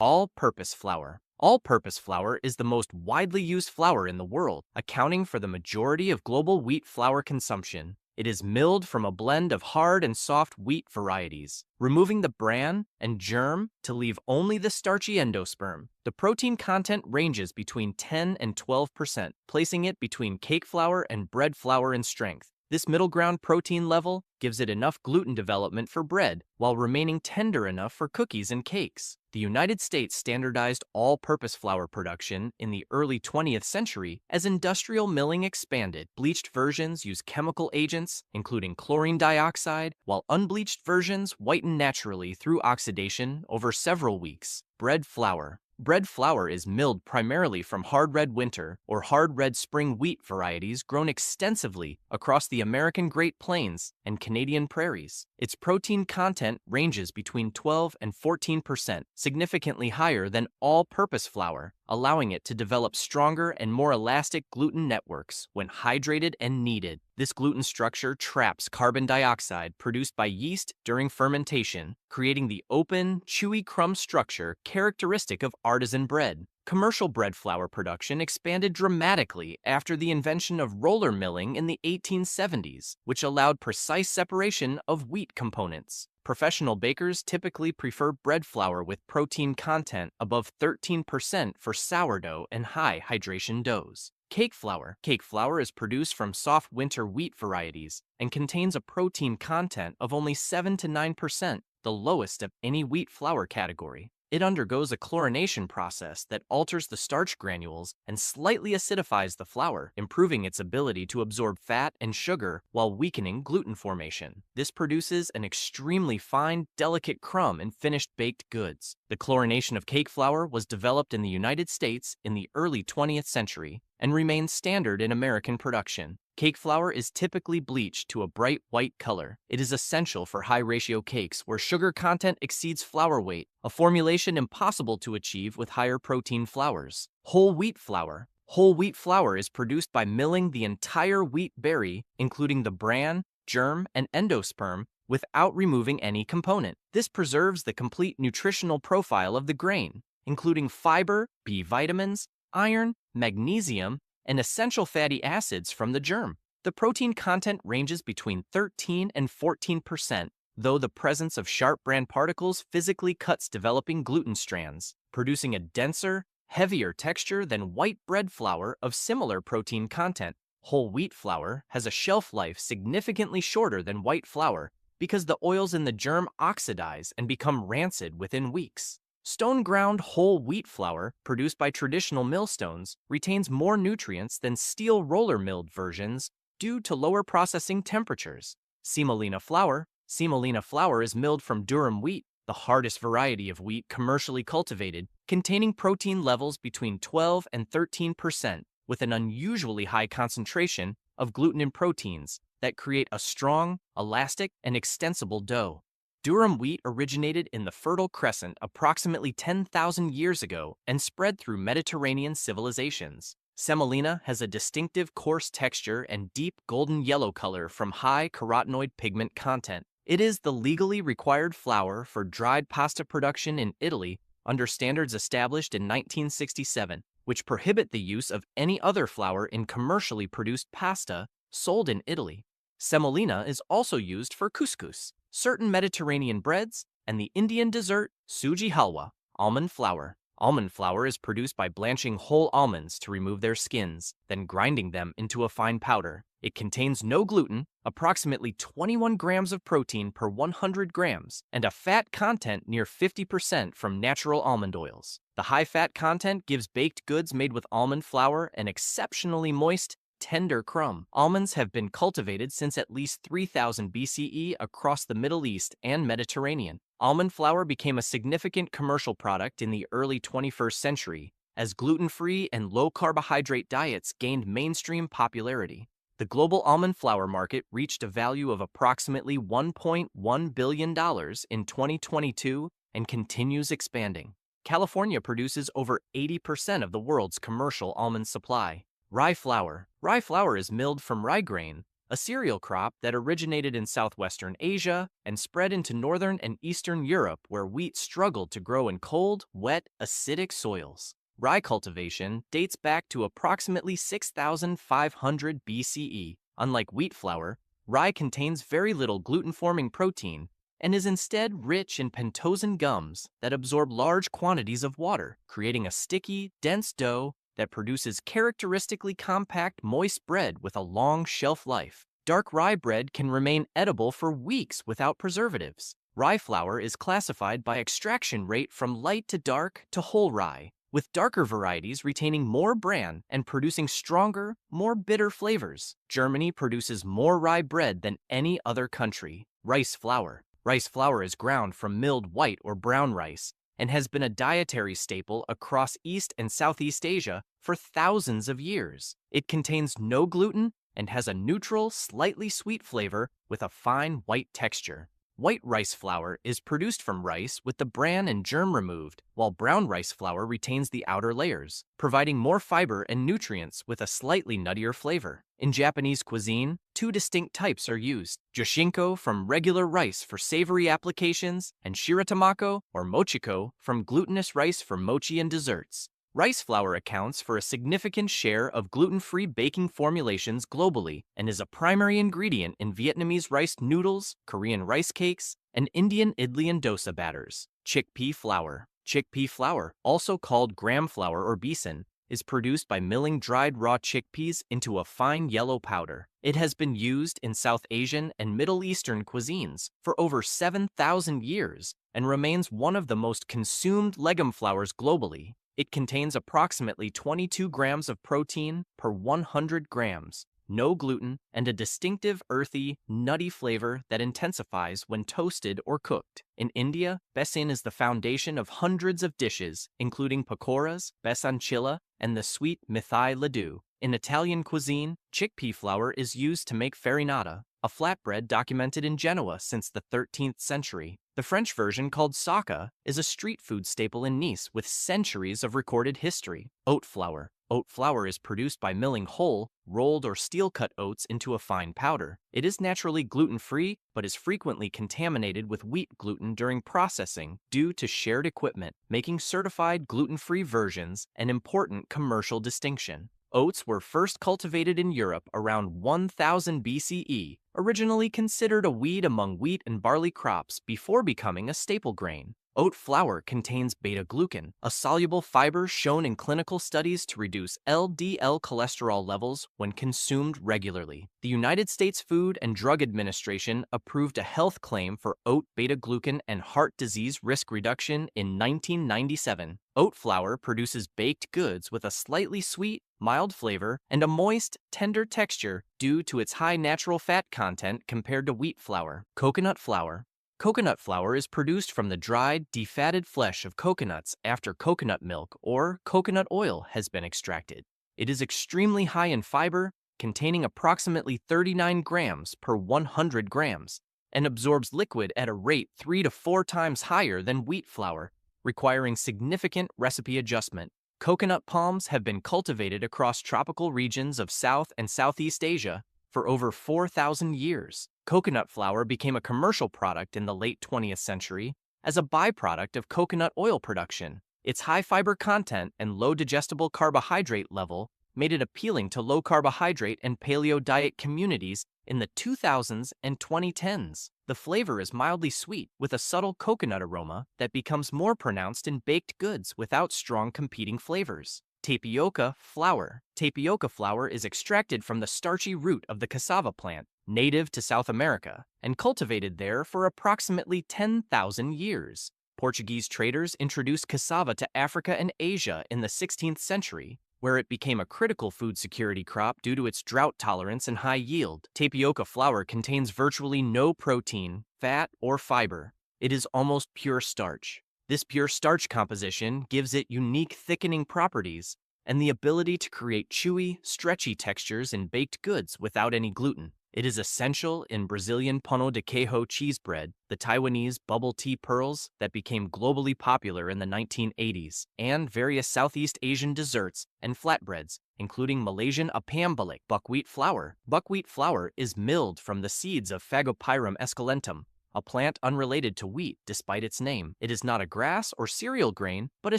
All-purpose flour. All-purpose flour is the most widely used flour in the world, accounting for the majority of global wheat flour consumption. It is milled from a blend of hard and soft wheat varieties, removing the bran and germ to leave only the starchy endosperm. The protein content ranges between 10 and 12%, placing it between cake flour and bread flour in strength. This middle ground protein level gives it enough gluten development for bread while remaining tender enough for cookies and cakes. The United States standardized all-purpose flour production in the early 20th century as industrial milling expanded. Bleached versions use chemical agents, including chlorine dioxide, while unbleached versions whiten naturally through oxidation over several weeks. Bread flour. Bread flour is milled primarily from hard red winter or hard red spring wheat varieties grown extensively across the American Great Plains and Canadian prairies. Its protein content ranges between 12 and 14%, significantly higher than all-purpose flour, allowing it to develop stronger and more elastic gluten networks when hydrated and kneaded. This gluten structure traps carbon dioxide produced by yeast during fermentation, creating the open, chewy crumb structure characteristic of artisan bread. Commercial bread flour production expanded dramatically after the invention of roller milling in the 1870s, which allowed precise separation of wheat components. Professional bakers typically prefer bread flour with protein content above 13% for sourdough and high hydration doughs. Cake flour. Cake flour is produced from soft winter wheat varieties and contains a protein content of only 7 to 9%, the lowest of any wheat flour category. It undergoes a chlorination process that alters the starch granules and slightly acidifies the flour, improving its ability to absorb fat and sugar while weakening gluten formation. This produces an extremely fine, delicate crumb in finished baked goods. The chlorination of cake flour was developed in the United States in the early 20th century and remains standard in American production. Cake flour is typically bleached to a bright white color. It is essential for high-ratio cakes where sugar content exceeds flour weight, a formulation impossible to achieve with higher protein flours. Whole wheat flour. Whole wheat flour is produced by milling the entire wheat berry, including the bran, germ, and endosperm, without removing any component. This preserves the complete nutritional profile of the grain, including fiber, B vitamins, iron, magnesium, and essential fatty acids from the germ. The protein content ranges between 13 and 14%, though the presence of sharp bran particles physically cuts developing gluten strands, producing a denser, heavier texture than white bread flour of similar protein content. Whole wheat flour has a shelf life significantly shorter than white flour because the oils in the germ oxidize and become rancid within weeks. Stone-ground whole wheat flour, produced by traditional millstones, retains more nutrients than steel roller-milled versions due to lower processing temperatures. Semolina flour. Semolina flour is milled from durum wheat, the hardest variety of wheat commercially cultivated, containing protein levels between 12 and 13%, with an unusually high concentration of gluten and proteins that create a strong, elastic, and extensible dough. Durum wheat originated in the Fertile Crescent approximately 10,000 years ago and spread through Mediterranean civilizations. Semolina has a distinctive coarse texture and deep golden yellow color from high carotenoid pigment content. It is the legally required flour for dried pasta production in Italy under standards established in 1967, which prohibit the use of any other flour in commercially produced pasta sold in Italy. Semolina is also used for couscous, certain Mediterranean breads, and the Indian dessert suji halwa. Almond flour. Almond flour is produced by blanching whole almonds to remove their skins, then grinding them into a fine powder. It contains no gluten, approximately 21 grams of protein per 100 grams, and a fat content near 50% from natural almond oils. The high fat content gives baked goods made with almond flour an exceptionally moist, tender crumb. Almonds have been cultivated since at least 3000 BCE across the Middle East and Mediterranean. Almond flour became a significant commercial product in the early 21st century as gluten-free and low-carbohydrate diets gained mainstream popularity. The global almond flour market reached a value of approximately $1.1 billion in 2022 and continues expanding. California produces over 80% of the world's commercial almond supply. Rye flour. Rye flour is milled from rye grain, a cereal crop that originated in southwestern Asia and spread into northern and eastern Europe where wheat struggled to grow in cold, wet, acidic soils. Rye cultivation dates back to approximately 6,500 BCE. Unlike wheat flour, rye contains very little gluten-forming protein and is instead rich in pentosan gums that absorb large quantities of water, creating a sticky, dense dough that produces characteristically compact, moist bread with a long shelf life. Dark rye bread can remain edible for weeks without preservatives. Rye flour is classified by extraction rate from light to dark to whole rye, with darker varieties retaining more bran and producing stronger, more bitter flavors. Germany produces more rye bread than any other country. Rice flour. Rice flour is ground from milled white or brown rice and has been a dietary staple across East and Southeast Asia for thousands of years. It contains no gluten and has a neutral, slightly sweet flavor with a fine white texture. White rice flour is produced from rice with the bran and germ removed, while brown rice flour retains the outer layers, providing more fiber and nutrients with a slightly nuttier flavor. In Japanese cuisine, two distinct types are used: joshinko from regular rice for savory applications, and shiratamako or mochiko from glutinous rice for mochi and desserts. Rice flour accounts for a significant share of gluten-free baking formulations globally and is a primary ingredient in Vietnamese rice noodles, Korean rice cakes, and Indian idli and dosa batters. Chickpea flour. Chickpea flour, also called gram flour or besan, is produced by milling dried raw chickpeas into a fine yellow powder. It has been used in South Asian and Middle Eastern cuisines for over 7,000 years and remains one of the most consumed legume flours globally. It contains approximately 22 grams of protein per 100 grams, no gluten, and a distinctive earthy, nutty flavor that intensifies when toasted or cooked. In India, besan is the foundation of hundreds of dishes, including pakoras, besancilla, and the sweet mithai laddu. In Italian cuisine, chickpea flour is used to make farinata, a flatbread documented in Genoa since the 13th century. The French version, called saka, is a street food staple in Nice with centuries of recorded history. Oat flour. Oat flour is produced by milling whole, rolled or steel-cut oats into a fine powder. It is naturally gluten-free, but is frequently contaminated with wheat gluten during processing due to shared equipment, making certified gluten-free versions an important commercial distinction. Oats were first cultivated in Europe around 1000 BCE, originally considered a weed among wheat and barley crops before becoming a staple grain. Oat flour contains beta-glucan, a soluble fiber shown in clinical studies to reduce LDL cholesterol levels when consumed regularly. The United States Food and Drug Administration approved a health claim for oat beta-glucan and heart disease risk reduction in 1997. Oat flour produces baked goods with a slightly sweet, mild flavor and a moist, tender texture due to its high natural fat content compared to wheat flour. Coconut flour. Coconut flour is produced from the dried, defatted flesh of coconuts after coconut milk or coconut oil has been extracted. It is extremely high in fiber, containing approximately 39 grams per 100 grams, and absorbs liquid at a rate 3 to 4 times higher than wheat flour, requiring significant recipe adjustment. Coconut palms have been cultivated across tropical regions of South and Southeast Asia for over 4,000 years. Coconut flour became a commercial product in the late 20th century as a byproduct of coconut oil production. Its high fiber content and low digestible carbohydrate level made it appealing to low-carbohydrate and paleo diet communities in the 2000s and 2010s. The flavor is mildly sweet with a subtle coconut aroma that becomes more pronounced in baked goods without strong competing flavors. Tapioca flour. Tapioca flour is extracted from the starchy root of the cassava plant, native to South America, and cultivated there for approximately 10,000 years. Portuguese traders introduced cassava to Africa and Asia in the 16th century, where it became a critical food security crop due to its drought tolerance and high yield. Tapioca flour contains virtually no protein, fat, or fiber. It is almost pure starch. This pure starch composition gives it unique thickening properties and the ability to create chewy, stretchy textures in baked goods without any gluten. It is essential in Brazilian pão de queijo cheese bread, the Taiwanese bubble tea pearls that became globally popular in the 1980s, and various Southeast Asian desserts and flatbreads, including Malaysian apam balik buckwheat flour. Buckwheat flour is milled from the seeds of Phagopyrum esculentum, a plant unrelated to wheat despite its name. It is not a grass or cereal grain, but a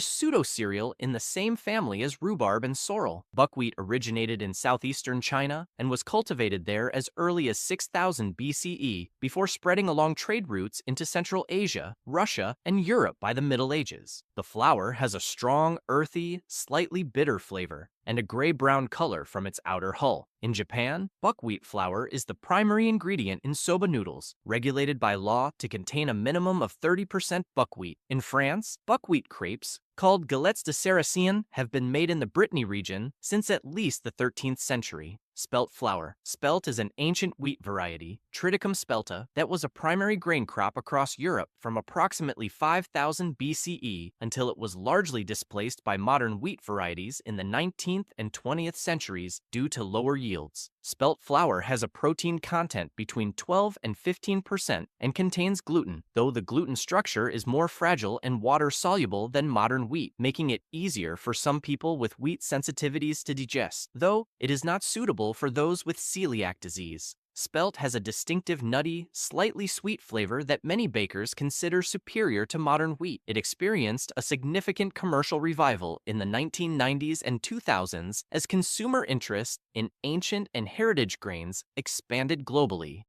pseudo-cereal in the same family as rhubarb and sorrel. Buckwheat originated in southeastern China and was cultivated there as early as 6000 BCE before spreading along trade routes into Central Asia, Russia, and Europe by the Middle Ages. The flour has a strong, earthy, slightly bitter flavor and a gray-brown color from its outer hull. In Japan, buckwheat flour is the primary ingredient in soba noodles, regulated by law to contain a minimum of 30% buckwheat. In France, buckwheat crepes, called galettes de Saracen, have been made in the Brittany region since at least the 13th century. Spelt flour. Spelt is an ancient wheat variety, Triticum spelta, that was a primary grain crop across Europe from approximately 5000 BCE until it was largely displaced by modern wheat varieties in the 19th and 20th centuries due to lower yields. Spelt flour has a protein content between 12 and 15% and contains gluten, though the gluten structure is more fragile and water-soluble than modern wheat, making it easier for some people with wheat sensitivities to digest, though it is not suitable for those with celiac disease. Spelt has a distinctive nutty, slightly sweet flavor that many bakers consider superior to modern wheat. It experienced a significant commercial revival in the 1990s and 2000s as consumer interest in ancient and heritage grains expanded globally.